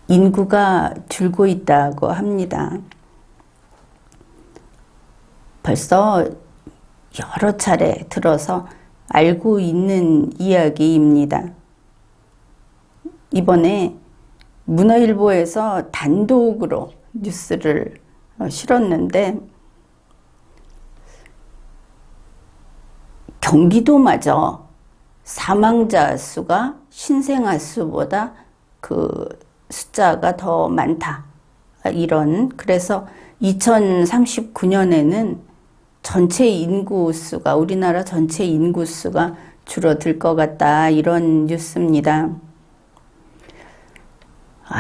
인구가 줄고 있다고 합니다. 벌써 여러 차례 들어서 알고 있는 이야기입니다. 이번에 문화일보에서 단독으로 뉴스를 실었는데 경기도마저 사망자 수가 신생아 수보다 그 숫자가 더 많다. 그래서 2039년에는 전체 인구수가, 우리나라 전체 인구수가 줄어들 것 같다. 이런 뉴스입니다.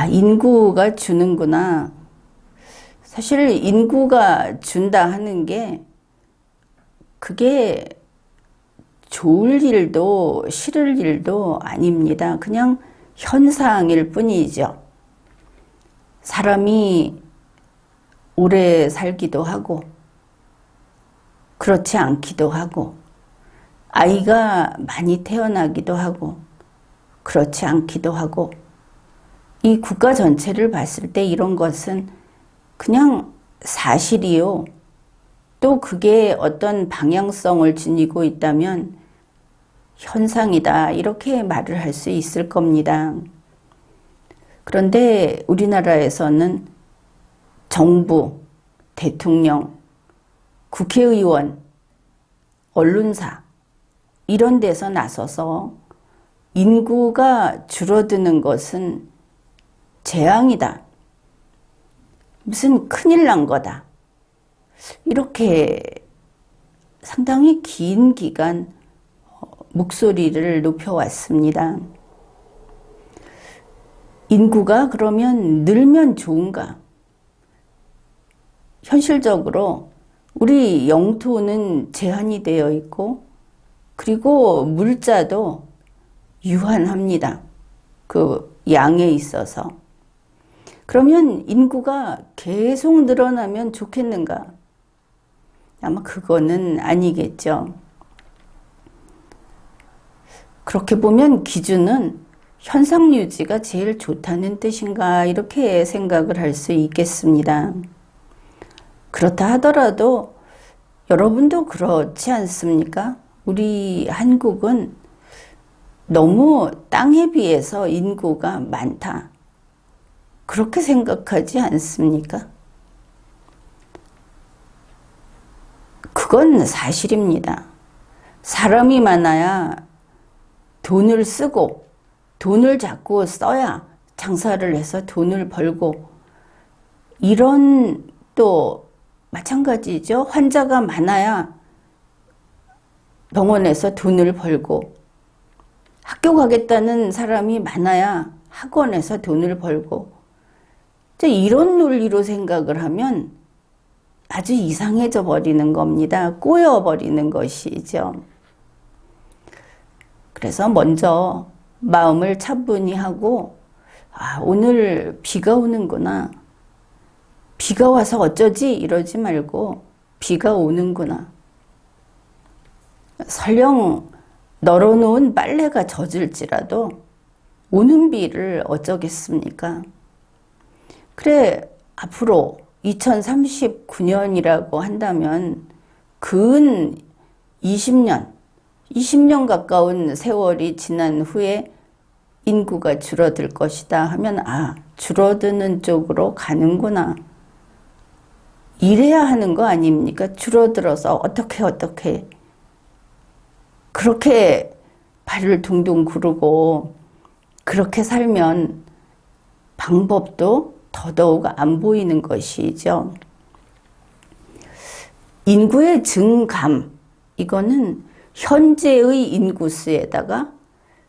인구가 주는구나. 사실 인구가 준다 하는 게 그게 좋을 일도 싫을 일도 아닙니다. 그냥 현상일 뿐이죠. 사람이 오래 살기도 하고 그렇지 않기도 하고 아이가 많이 태어나기도 하고 그렇지 않기도 하고 이 국가 전체를 봤을 때 이런 것은 그냥 사실이요. 또 그게 어떤 방향성을 지니고 있다면 현상이다. 이렇게 말을 할 수 있을 겁니다. 그런데 우리나라에서는 정부, 대통령, 국회의원, 언론사 이런 데서 나서서 인구가 줄어드는 것은 재앙이다. 무슨 큰일 난 거다. 이렇게 상당히 긴 기간 목소리를 높여왔습니다. 인구가 그러면 늘면 좋은가? 현실적으로 우리 영토는 제한이 되어 있고 그리고 물자도 유한합니다. 그 양에 있어서. 그러면 인구가 계속 늘어나면 좋겠는가? 아마 그거는 아니겠죠. 그렇게 보면 기준은 현상 유지가 제일 좋다는 뜻인가 이렇게 생각을 할 수 있겠습니다. 그렇다 하더라도 여러분도 그렇지 않습니까? 우리 한국은 너무 땅에 비해서 인구가 많다. 그렇게 생각하지 않습니까? 그건 사실입니다. 사람이 많아야 돈을 쓰고 돈을 자꾸 써야 장사를 해서 돈을 벌고 이런 또 마찬가지죠. 환자가 많아야 병원에서 돈을 벌고 학교 가겠다는 사람이 많아야 학원에서 돈을 벌고 이런 논리로 생각을 하면 아주 이상해져 버리는 겁니다. 꼬여 버리는 것이죠. 그래서 먼저 마음을 차분히 하고 오늘 비가 오는구나. 비가 와서 어쩌지? 이러지 말고 비가 오는구나. 설령 널어놓은 빨래가 젖을지라도 오는 비를 어쩌겠습니까? 그래, 앞으로 2039년이라고 한다면 근 20년 가까운 세월이 지난 후에 인구가 줄어들 것이다 하면 줄어드는 쪽으로 가는구나. 이래야 하는 거 아닙니까? 줄어들어서 어떻게 그렇게 발을 둥둥 구르고 그렇게 살면 방법도 더더욱 안 보이는 것이죠. 인구의 증감, 이거는 현재의 인구수에다가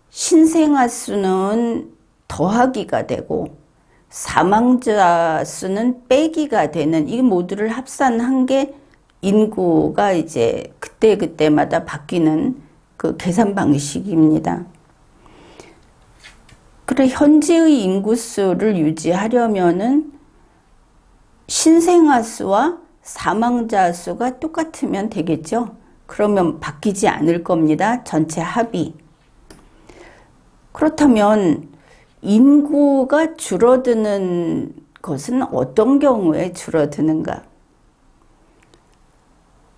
신생아 수는 더하기가 되고 사망자 수는 빼기가 되는 이 모두를 합산한 게 인구가 이제 그때마다 바뀌는 그 계산 방식입니다. 그래, 현재의 인구수를 유지하려면은 신생아 수와 사망자 수가 똑같으면 되겠죠. 그러면 바뀌지 않을 겁니다. 전체 합이. 그렇다면 인구가 줄어드는 것은 어떤 경우에 줄어드는가?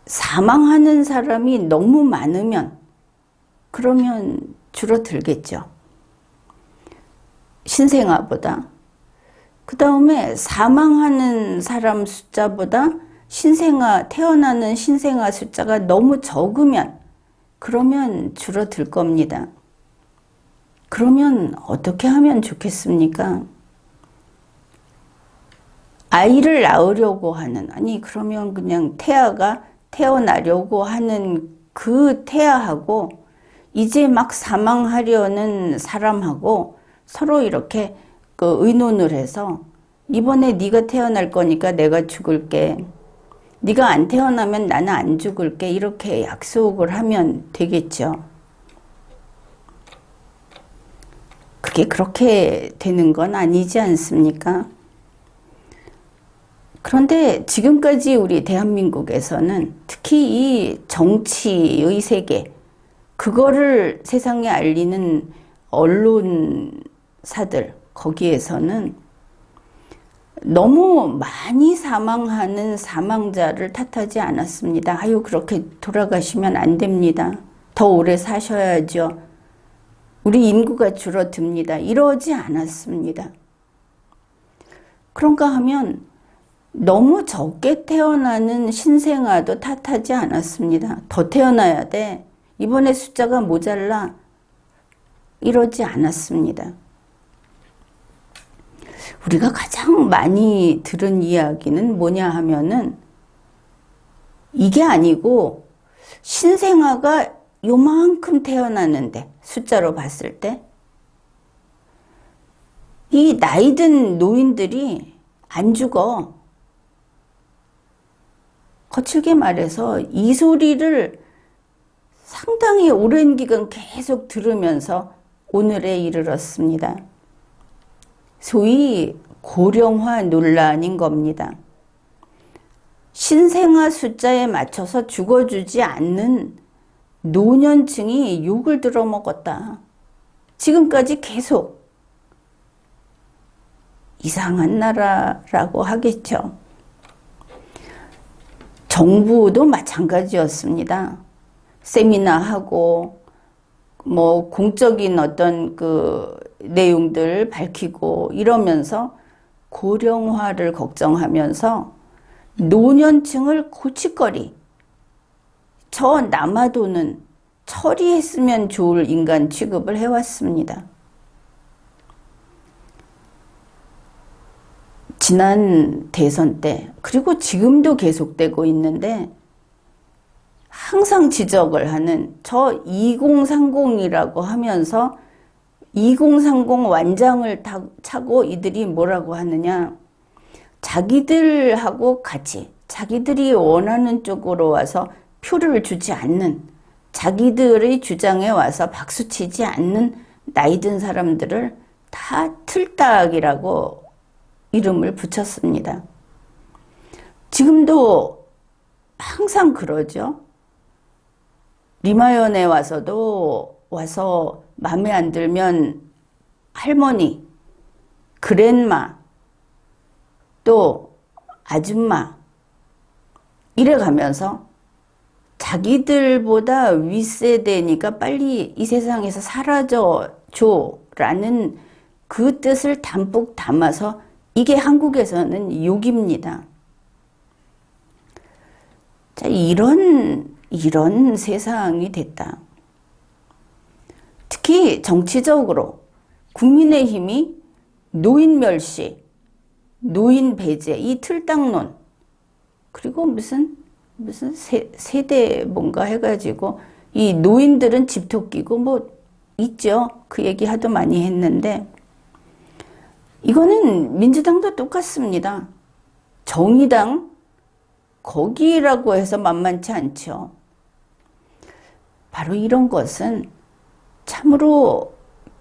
사망하는 사람이 너무 많으면 그러면 줄어들겠죠. 신생아보다. 그 다음에 사망하는 사람 숫자보다 태어나는 신생아 숫자가 너무 적으면 그러면 줄어들 겁니다. 그러면 어떻게 하면 좋겠습니까? 아이를 낳으려고 하는, 그러면 그냥 태아가 태어나려고 하는 그 태아하고 이제 막 사망하려는 사람하고 서로 이렇게 의논을 해서 이번에 네가 태어날 거니까 내가 죽을게. 네가 안 태어나면 나는 안 죽을게. 이렇게 약속을 하면 되겠죠. 그게 그렇게 되는 건 아니지 않습니까? 그런데 지금까지 우리 대한민국에서는 특히 이 정치의 세계, 그거를 세상에 알리는 언론사들, 거기에서는 너무 많이 사망하는 사망자를 탓하지 않았습니다. 아유, 그렇게 돌아가시면 안 됩니다. 더 오래 사셔야죠. 우리 인구가 줄어듭니다. 이러지 않았습니다. 그런가 하면 너무 적게 태어나는 신생아도 탓하지 않았습니다. 더 태어나야 돼. 이번에 숫자가 모자라. 이러지 않았습니다. 우리가 가장 많이 들은 이야기는 뭐냐 하면은 이게 아니고 신생아가 요만큼 태어나는데 숫자로 봤을 때 이 나이든 노인들이 안 죽어. 거칠게 말해서 이 소리를 상당히 오랜 기간 계속 들으면서 오늘에 이르렀습니다. 소위 고령화 논란인 겁니다. 신생아 숫자에 맞춰서 죽어주지 않는 노년층이 욕을 들어먹었다. 지금까지 계속 이상한 나라라고 하겠죠. 정부도 마찬가지였습니다. 세미나하고 공적인 어떤 내용들 밝히고 이러면서 고령화를 걱정하면서 노년층을 고치거리, 저 남아도는 처리했으면 좋을 인간 취급을 해왔습니다. 지난 대선 때, 그리고 지금도 계속되고 있는데 항상 지적을 하는 저 2030이라고 하면서 2030 완장을 차고 이들이 뭐라고 하느냐. 자기들하고 같이 자기들이 원하는 쪽으로 와서 표를 주지 않는, 자기들의 주장에 와서 박수치지 않는 나이든 사람들을 다 틀딱이라고 이름을 붙였습니다. 지금도 항상 그러죠. 리마연에 와서 마음에 안 들면 할머니, 그랜마, 또 아줌마 이래 가면서 자기들보다 윗세대니까 빨리 이 세상에서 사라져 라는 그 뜻을 담뿍 담아서 이게 한국에서는 욕입니다. 자, 이런 세상이 됐다. 특히 정치적으로 국민의힘이 노인 멸시, 노인 배제, 이 틀딱론, 그리고 무슨 세대 뭔가 해가지고 이 노인들은 집토끼고 있죠. 그 얘기 하도 많이 했는데 이거는 민주당도 똑같습니다. 정의당 거기라고 해서 만만치 않죠. 바로 이런 것은 참으로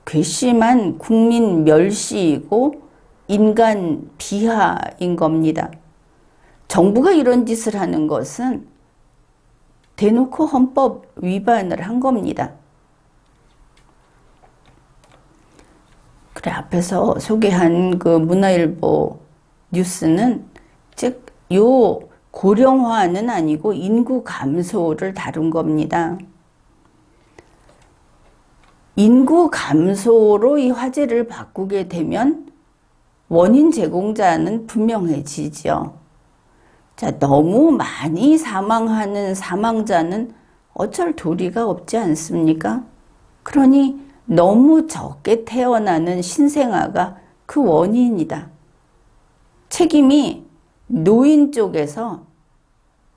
괘씸한 국민 멸시이고 인간 비하인 겁니다. 정부가 이런 짓을 하는 것은 대놓고 헌법 위반을 한 겁니다. 그래, 앞에서 소개한 그 문화일보 뉴스는 즉, 요 고령화는 아니고 인구 감소를 다룬 겁니다. 인구 감소로 이 화제를 바꾸게 되면 원인 제공자는 분명해지죠. 자, 너무 많이 사망하는 사망자는 어쩔 도리가 없지 않습니까? 그러니 너무 적게 태어나는 신생아가 그 원인이다. 책임이 노인 쪽에서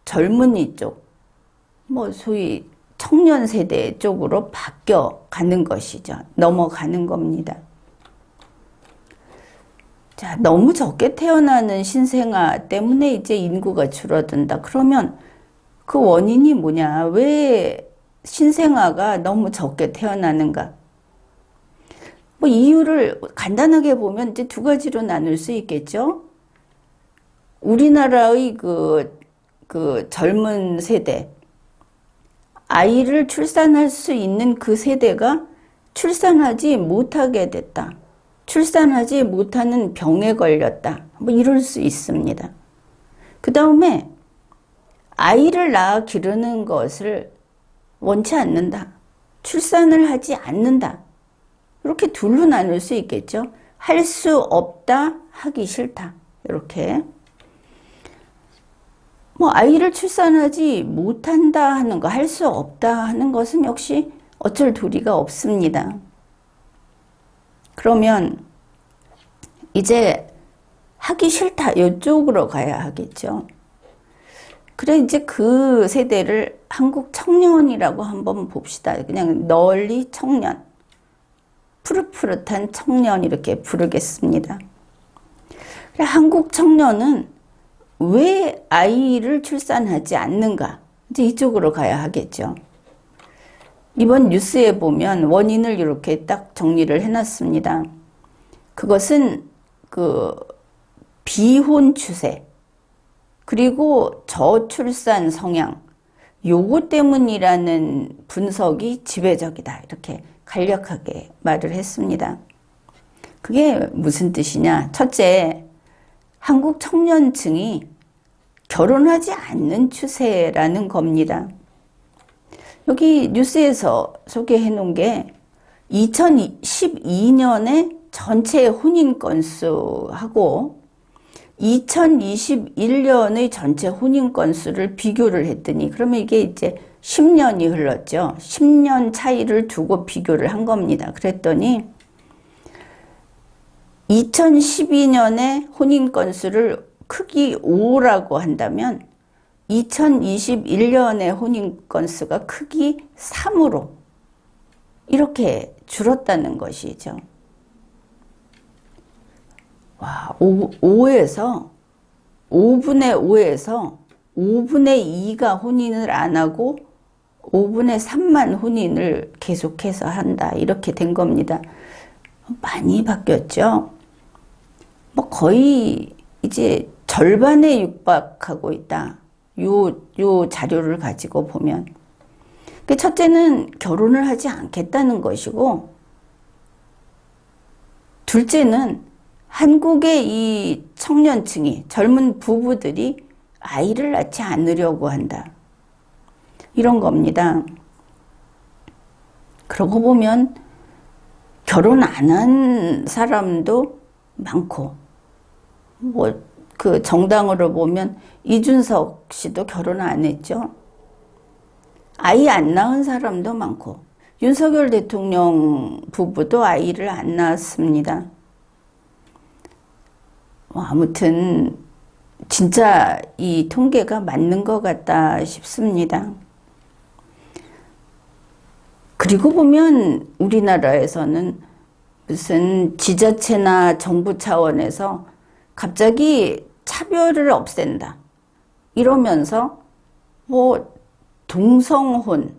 젊은이 쪽, 소위 청년 세대 쪽으로 바뀌어 가는 것이죠. 넘어가는 겁니다. 자, 너무 적게 태어나는 신생아 때문에 이제 인구가 줄어든다. 그러면 그 원인이 뭐냐? 왜 신생아가 너무 적게 태어나는가? 이유를 간단하게 보면 이제 두 가지로 나눌 수 있겠죠. 우리나라의 그 젊은 세대, 아이를 출산할 수 있는 그 세대가 출산하지 못하게 됐다. 출산하지 못하는 병에 걸렸다. 이럴 수 있습니다. 그 다음에 아이를 낳아 기르는 것을 원치 않는다. 출산을 하지 않는다. 이렇게 둘로 나눌 수 있겠죠. 할 수 없다, 하기 싫다. 이렇게. 아이를 출산하지 못한다 하는 거, 할 수 없다 하는 것은 역시 어쩔 도리가 없습니다. 그러면 이제 하기 싫다, 이쪽으로 가야 하겠죠. 그래, 이제 그 세대를 한국 청년이라고 한번 봅시다. 그냥 널리 청년, 푸릇푸릇한 청년 이렇게 부르겠습니다. 그래, 한국 청년은 왜 아이를 출산하지 않는가? 이제 이쪽으로 가야 하겠죠. 이번 뉴스에 보면 원인을 이렇게 딱 정리를 해놨습니다. 그것은 그 비혼 추세, 그리고 저출산 성향, 요거 때문이라는 분석이 지배적이다. 이렇게 간략하게 말을 했습니다. 그게 무슨 뜻이냐? 첫째, 한국 청년층이 결혼하지 않는 추세라는 겁니다. 여기 뉴스에서 소개해 놓은 게 2012년에 전체 혼인 건수하고 2021년의 전체 혼인 건수를 비교를 했더니, 그러면 이게 이제 10년이 흘렀죠. 10년 차이를 두고 비교를 한 겁니다. 그랬더니 2012년에 혼인 건수를 크기 5라고 한다면 2021년에 혼인 건수가 크기 3으로 이렇게 줄었다는 것이죠. 와, 5분의 5분의 2가 혼인을 안 하고 5분의 3만 혼인을 계속해서 한다. 이렇게 된 겁니다. 많이 바뀌었죠. 거의 이제 절반에 육박하고 있다. 요 자료를 가지고 보면. 첫째는 결혼을 하지 않겠다는 것이고, 둘째는 한국의 이 청년층이, 젊은 부부들이 아이를 낳지 않으려고 한다. 이런 겁니다. 그러고 보면 결혼 안 한 사람도 많고, 그 정당으로 보면 이준석 씨도 결혼 안 했죠. 아이 안 낳은 사람도 많고, 윤석열 대통령 부부도 아이를 안 낳았습니다. 아무튼 진짜 이 통계가 맞는 것 같다 싶습니다. 그리고 보면 우리나라에서는 무슨 지자체나 정부 차원에서 갑자기 차별을 없앤다. 이러면서 동성혼,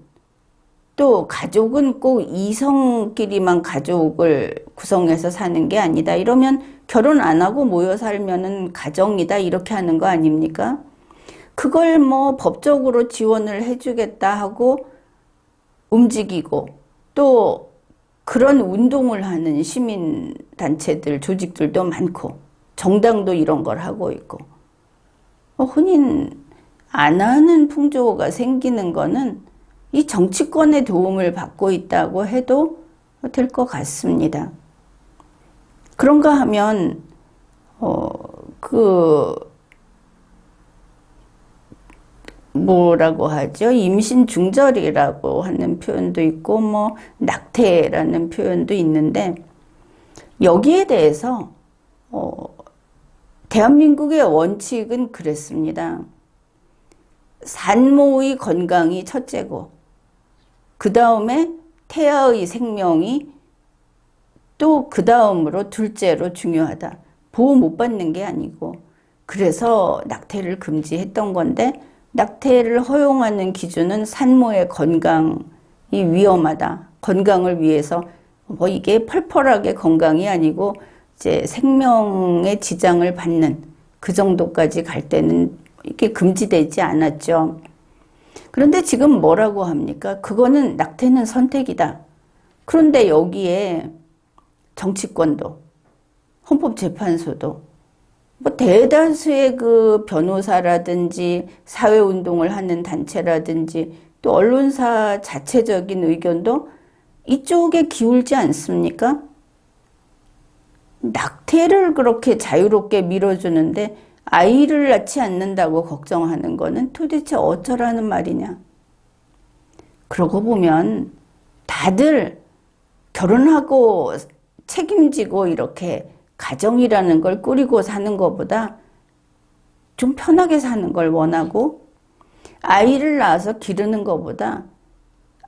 또 가족은 꼭 이성끼리만 가족을 구성해서 사는 게 아니다. 이러면 결혼 안 하고 모여 살면은 가정이다. 이렇게 하는 거 아닙니까? 그걸 법적으로 지원을 해주겠다 하고 움직이고, 또 그런 운동을 하는 시민단체들, 조직들도 많고 정당도 이런 걸 하고 있고 혼인 안 하는 풍조가 생기는 거는 이 정치권의 도움을 받고 있다고 해도 될 것 같습니다. 그런가 하면 뭐라고 하죠? 임신 중절이라고 하는 표현도 있고 낙태라는 표현도 있는데 여기에 대해서 대한민국의 원칙은 그랬습니다. 산모의 건강이 첫째고 그 다음에 태아의 생명이 또 그 다음으로 둘째로 중요하다. 보호 못 받는 게 아니고 그래서 낙태를 금지했던 건데 낙태를 허용하는 기준은 산모의 건강이 위험하다. 건강을 위해서 이게 펄펄하게 건강이 아니고 이제 생명의 지장을 받는 그 정도까지 갈 때는 이게 금지되지 않았죠. 그런데 지금 뭐라고 합니까? 그거는 낙태는 선택이다. 그런데 여기에 정치권도 헌법재판소도 대다수의 그 변호사라든지 사회운동을 하는 단체라든지 또 언론사 자체적인 의견도 이쪽에 기울지 않습니까? 낙태를 그렇게 자유롭게 밀어주는데 아이를 낳지 않는다고 걱정하는 거는 도대체 어쩌라는 말이냐. 그러고 보면 다들 결혼하고 책임지고 이렇게 가정이라는 걸 꾸리고 사는 것보다 좀 편하게 사는 걸 원하고 아이를 낳아서 기르는 것보다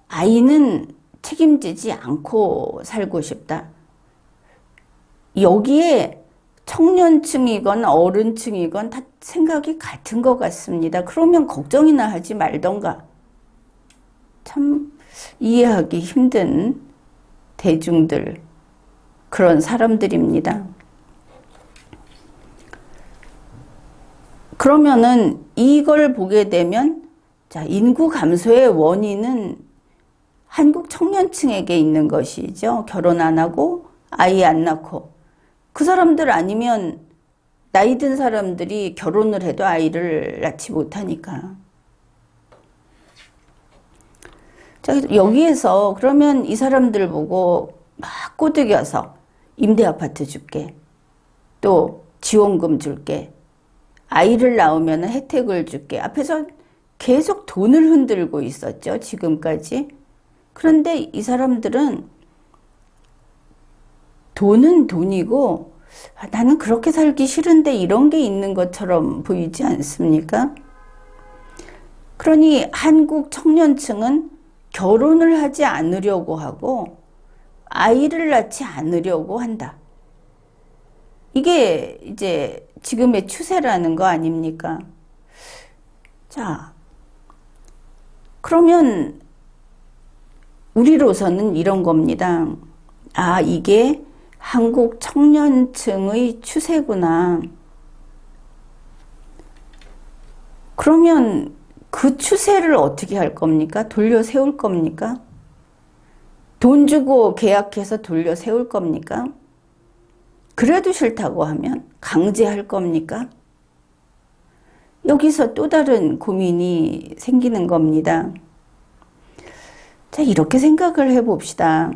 아이는 책임지지 않고 살고 싶다. 여기에 청년층이건 어른층이건 다 생각이 같은 것 같습니다. 그러면 걱정이나 하지 말던가. 참 이해하기 힘든 대중들, 그런 사람들입니다. 그러면은 이걸 보게 되면 자, 인구 감소의 원인은 한국 청년층에게 있는 것이죠. 결혼 안 하고 아이 안 낳고. 그 사람들 아니면 나이 든 사람들이 결혼을 해도 아이를 낳지 못하니까. 자, 여기에서 그러면 이 사람들 보고 막 꼬드겨서 임대 아파트 줄게. 또 지원금 줄게. 아이를 낳으면 혜택을 줄게. 앞에서 계속 돈을 흔들고 있었죠. 지금까지. 그런데 이 사람들은 돈은 돈이고 나는 그렇게 살기 싫은데 이런 게 있는 것처럼 보이지 않습니까? 그러니 한국 청년층은 결혼을 하지 않으려고 하고 아이를 낳지 않으려고 한다. 이게 이제 지금의 추세라는 거 아닙니까? 자, 그러면 우리로서는 이런 겁니다. 아, 이게 한국 청년층의 추세구나. 그러면 그 추세를 어떻게 할 겁니까? 돌려 세울 겁니까? 돈 주고 계약해서 돌려 세울 겁니까? 그래도 싫다고 하면 강제할 겁니까? 여기서 또 다른 고민이 생기는 겁니다. 자, 이렇게 생각을 해봅시다.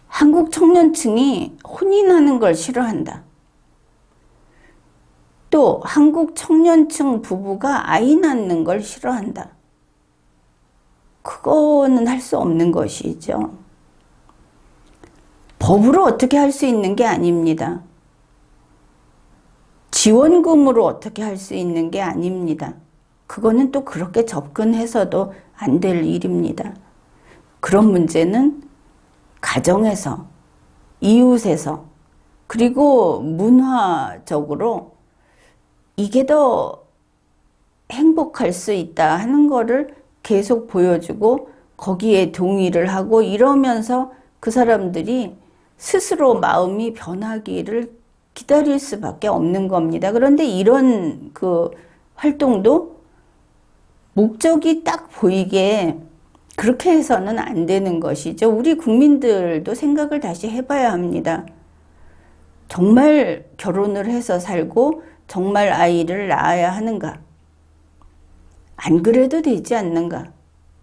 한국 청년층이 혼인하는 걸 싫어한다. 또 한국 청년층 부부가 아이 낳는 걸 싫어한다. 그거는 할 수 없는 것이죠. 법으로 어떻게 할 수 있는 게 아닙니다. 지원금으로 어떻게 할 수 있는 게 아닙니다. 그거는 또 그렇게 접근해서도 안 될 일입니다. 그런 문제는 가정에서, 이웃에서, 그리고 문화적으로 이게 더 행복할 수 있다 하는 거를 계속 보여주고 거기에 동의를 하고 이러면서 그 사람들이 스스로 마음이 변하기를 기다릴 수밖에 없는 겁니다. 그런데 이런 그 활동도 목적이 딱 보이게 그렇게 해서는 안 되는 것이죠. 우리 국민들도 생각을 다시 해봐야 합니다. 정말 결혼을 해서 살고 정말 아이를 낳아야 하는가? 안 그래도 되지 않는가?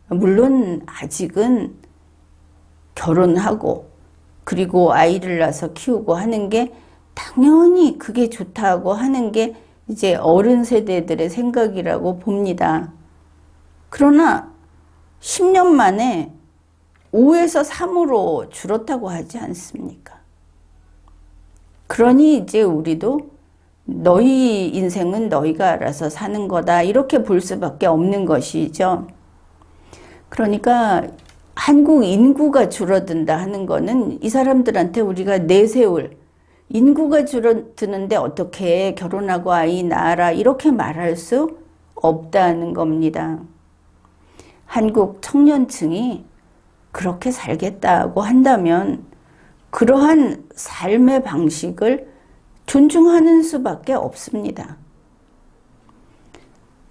물론 아직은 결혼하고 그리고 아이를 낳아서 키우고 하는 게 당연히 그게 좋다고 하는 게 이제 어른 세대들의 생각이라고 봅니다. 그러나 10년 만에 5에서 3으로 줄었다고 하지 않습니까? 그러니 이제 우리도 너희 인생은 너희가 알아서 사는 거다 이렇게 볼 수밖에 없는 것이죠. 그러니까 한국 인구가 줄어든다 하는 거는 이 사람들한테 우리가 내세울 인구가 줄어드는데 어떻게 결혼하고 아이 낳아라 이렇게 말할 수 없다는 겁니다. 한국 청년층이 그렇게 살겠다고 한다면 그러한 삶의 방식을 존중하는 수밖에 없습니다.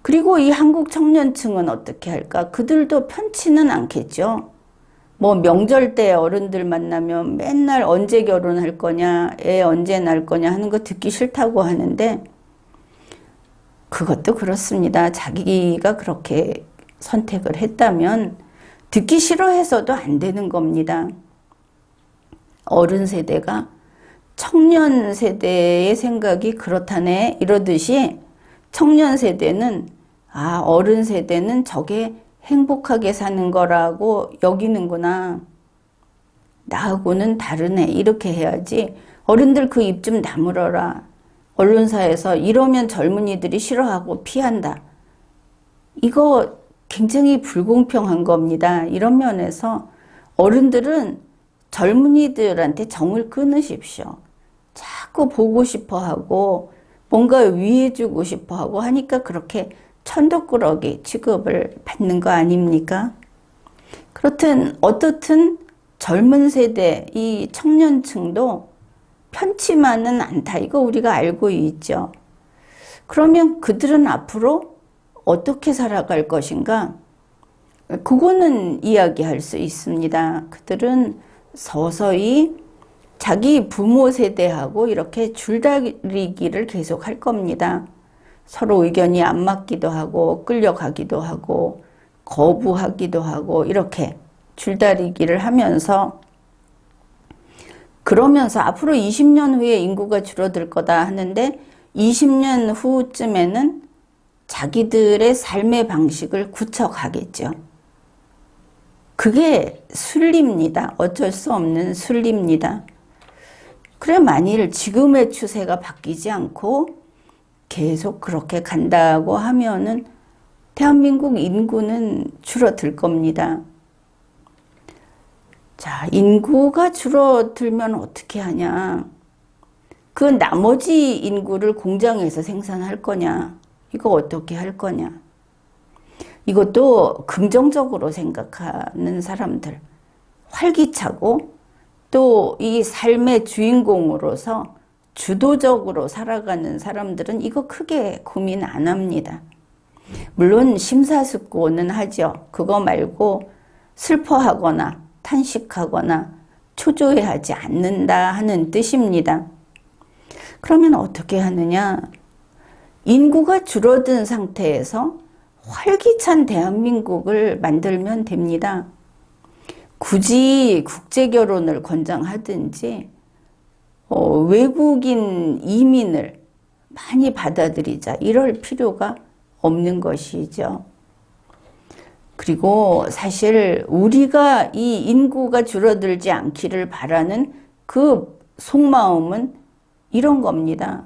그리고 이 한국 청년층은 어떻게 할까? 그들도 편치는 않겠죠. 뭐 명절 때 어른들 만나면 맨날 언제 결혼할 거냐, 애 언제 낳을 거냐 하는 거 듣기 싫다고 하는데 그것도 그렇습니다. 자기가 그렇게 선택을 했다면 듣기 싫어해서도 안 되는 겁니다. 어른 세대가 청년 세대의 생각이 그렇다네 이러듯이 청년 세대는 어른 세대는 저게 행복하게 사는 거라고 여기는구나. 나하고는 다르네. 이렇게 해야지. 어른들 그 입 좀 다물어라. 언론사에서 이러면 젊은이들이 싫어하고 피한다. 이거 굉장히 불공평한 겁니다. 이런 면에서 어른들은 젊은이들한테 정을 끊으십시오. 자꾸 보고 싶어 하고 뭔가 위해주고 싶어 하고 하니까 그렇게 천덕꾸러기 취급을 받는 거 아닙니까? 그렇든 어떻든 젊은 세대 이 청년층도 편치만은 않다. 이거 우리가 알고 있죠. 그러면 그들은 앞으로 어떻게 살아갈 것인가? 그거는 이야기할 수 있습니다. 그들은 서서히 자기 부모 세대하고 이렇게 줄다리기를 계속 할 겁니다. 서로 의견이 안 맞기도 하고 끌려가기도 하고 거부하기도 하고 이렇게 줄다리기를 하면서 그러면서 앞으로 20년 후에 인구가 줄어들 거다 하는데 20년 후쯤에는 자기들의 삶의 방식을 구축하겠죠. 그게 순리입니다. 어쩔 수 없는 순리입니다. 그래 만일 지금의 추세가 바뀌지 않고 계속 그렇게 간다고 하면은 대한민국 인구는 줄어들 겁니다. 자, 인구가 줄어들면 어떻게 하냐? 그 나머지 인구를 공장에서 생산할 거냐? 이거 어떻게 할 거냐? 이것도 긍정적으로 생각하는 사람들, 활기차고 또 이 삶의 주인공으로서 주도적으로 살아가는 사람들은 이거 크게 고민 안 합니다. 물론 심사숙고는 하죠. 그거 말고 슬퍼하거나 탄식하거나 초조해하지 않는다 하는 뜻입니다. 그러면 어떻게 하느냐? 인구가 줄어든 상태에서 활기찬 대한민국을 만들면 됩니다. 굳이 국제결혼을 권장하든지 외국인 이민을 많이 받아들이자 이럴 필요가 없는 것이죠. 그리고 사실 우리가 이 인구가 줄어들지 않기를 바라는 그 속마음은 이런 겁니다.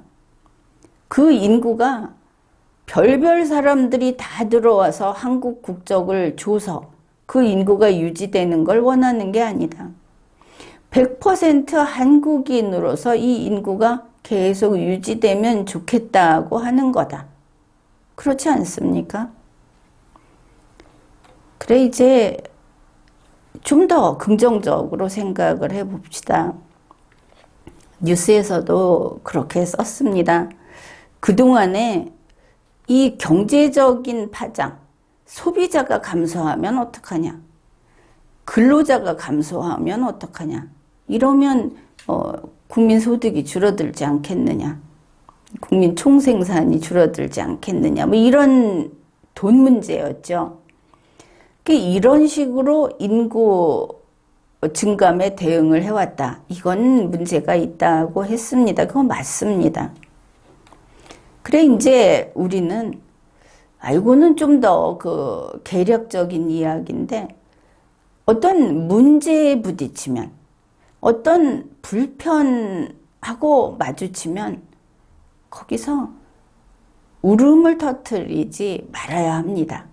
그 인구가 별별 사람들이 다 들어와서 한국 국적을 줘서 그 인구가 유지되는 걸 원하는 게 아니다. 100% 한국인으로서 이 인구가 계속 유지되면 좋겠다고 하는 거다. 그렇지 않습니까? 그래 이제 좀 더 긍정적으로 생각을 해봅시다. 뉴스에서도 그렇게 썼습니다. 그동안에 이 경제적인 파장, 소비자가 감소하면 어떡하냐? 근로자가 감소하면 어떡하냐. 이러면 국민 소득이 줄어들지 않겠느냐. 국민 총생산이 줄어들지 않겠느냐. 뭐 이런 돈 문제였죠. 이런 식으로 인구 증감에 대응을 해왔다. 이건 문제가 있다고 했습니다. 그건 맞습니다. 그래 이제 우리는 알고는 좀 더 그 계략적인 이야기인데 어떤 문제에 부딪히면 어떤 불편하고 마주치면 거기서 울음을 터뜨리지 말아야 합니다.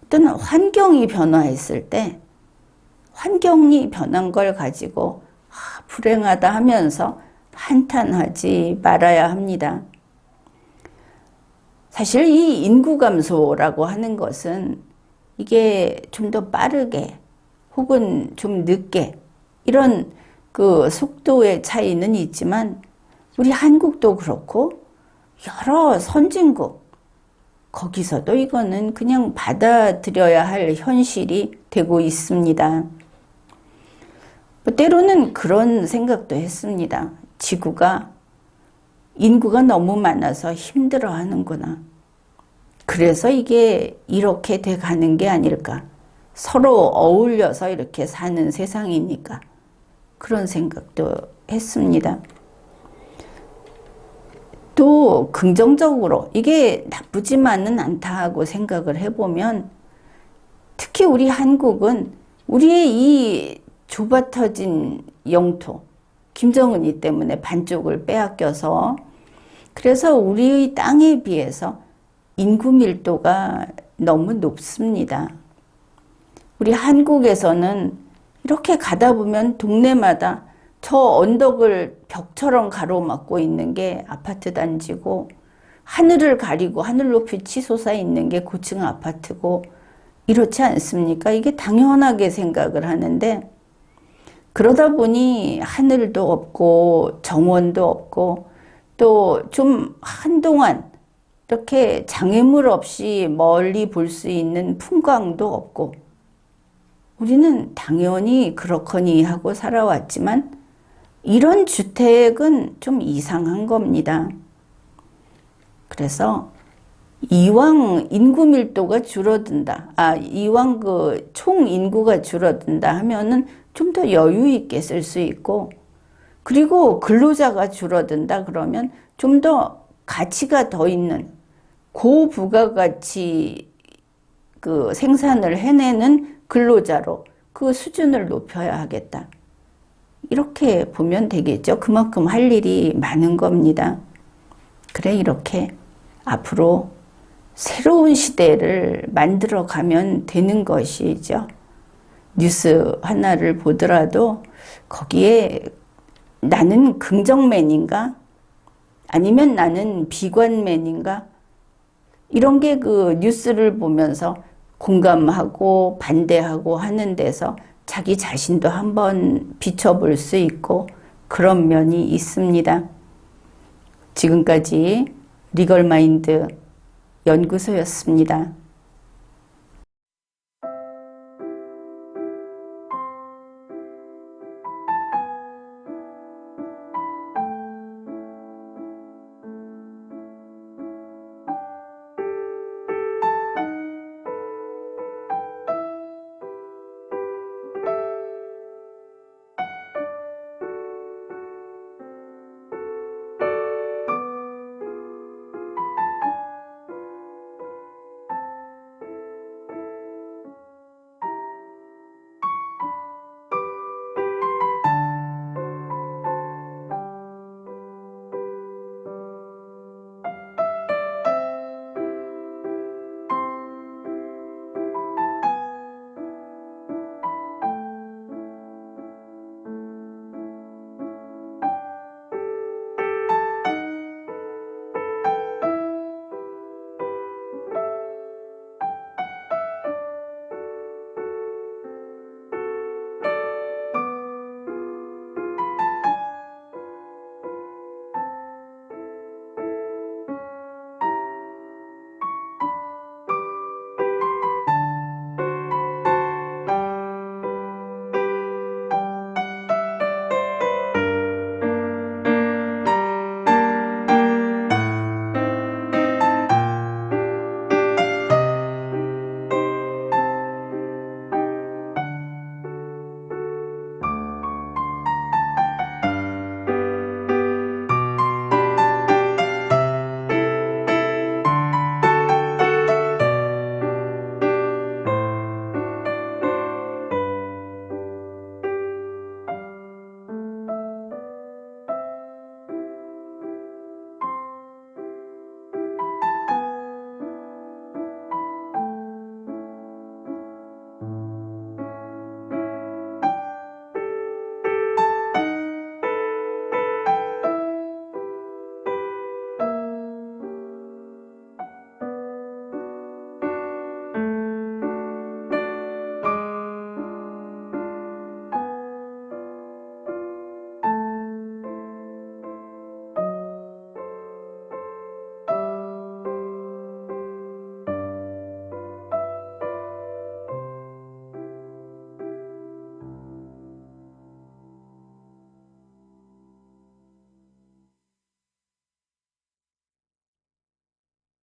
어떤 환경이 변화했을 때 환경이 변한 걸 가지고 불행하다 하면서 한탄하지 말아야 합니다. 사실 이 인구 감소라고 하는 것은 이게 좀 더 빠르게 혹은 좀 늦게 이런 그 속도의 차이는 있지만 우리 한국도 그렇고 여러 선진국 거기서도 이거는 그냥 받아들여야 할 현실이 되고 있습니다. 때로는 그런 생각도 했습니다. 지구가 인구가 너무 많아서 힘들어 하는구나. 그래서 이게 이렇게 돼 가는 게 아닐까. 서로 어울려서 이렇게 사는 세상이니까. 그런 생각도 했습니다. 또 긍정적으로 이게 나쁘지만은 않다 하고 생각을 해보면 특히 우리 한국은 우리의 이 좁아터진 영토, 김정은이 때문에 반쪽을 빼앗겨서 그래서 우리 땅에 비해서 인구 밀도가 너무 높습니다. 우리 한국에서는 이렇게 가다 보면 동네마다 저 언덕을 벽처럼 가로막고 있는 게 아파트 단지고 하늘을 가리고 하늘 높이 치솟아 있는 게 고층 아파트고 이렇지 않습니까? 이게 당연하게 생각을 하는데 그러다 보니 하늘도 없고 정원도 없고 또 좀 한동안 이렇게 장애물 없이 멀리 볼 수 있는 풍광도 없고 우리는 당연히 그렇거니 하고 살아왔지만 이런 주택은 좀 이상한 겁니다. 그래서 이왕 인구 밀도가 줄어든다. 이왕 그 총 인구가 줄어든다 하면은 좀 더 여유 있게 쓸 수 있고 그리고 근로자가 줄어든다 그러면 좀 더 가치가 더 있는 고부가가치 그 생산을 해내는 근로자로 그 수준을 높여야 하겠다. 이렇게 보면 되겠죠. 그만큼 할 일이 많은 겁니다. 그래 이렇게 앞으로 새로운 시대를 만들어 가면 되는 것이죠. 뉴스 하나를 보더라도 거기에 나는 긍정맨인가? 아니면 나는 비관맨인가? 이런 게 그 뉴스를 보면서 공감하고 반대하고 하는 데서 자기 자신도 한번 비춰볼 수 있고 그런 면이 있습니다. 지금까지 리걸마인드 연구소였습니다.